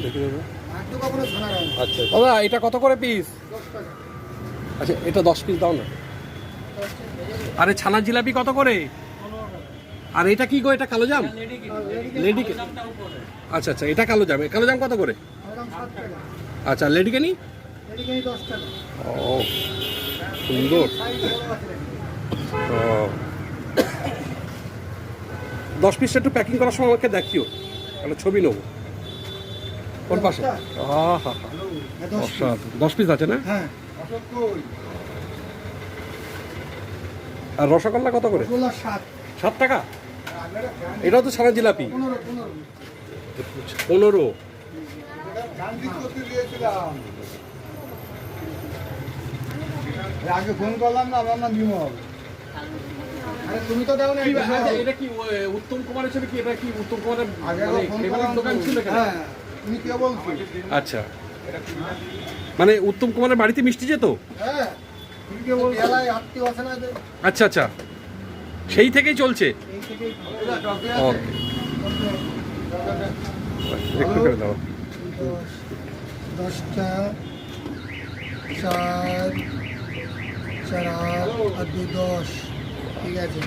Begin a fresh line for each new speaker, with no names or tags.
দেখি দাদা। আচ্ছা দাদা, এটা কত করে পিস? আচ্ছা, এটা 10 পিস দাও না। আরে ছানার জিলাপি কত করে? আর এটা কি গো? এটা কালো জাম? লেডি কে? আচ্ছা আচ্ছা, এটা কালো জাম। কালো জাম কত করে? আচ্ছা, লেডি কে নি? ও সুন্দর। 10 পিসটা একটু প্যাকিং করার সময় আমাকে দেখিও, তাহলে ছবি নেবো। কোন পাশে? হ্যাঁ হ্যাঁ, 10 পিস আছে না? আর রসগোল্লা কত করে? 7 টাকা। এটাও তো ছানা জিলাপি। 15।
আগে ফোন করলাম না, আমার নাম বিমল। তুমি তো দাও না।
এটা কি উত্তম কুমারের ছবি? কি এটা কি উত্তম কুমারের
আগে ফোন করলাম
দোকান ছিল এখানে?
হ্যাঁ, তুমি কে বলছো?
আচ্ছা, মানে উত্তম কুমারের বাড়িতে মিষ্টি যেত?
হ্যাঁ, তুমি কে বলছো? এলাই আত্মীয় আছে না?
আচ্ছা আচ্ছা, সেই থেকেই চলছে। ওকে, একটু করে দাও।
10টা 4 4 8 আর 2 10। ঠিক আছে।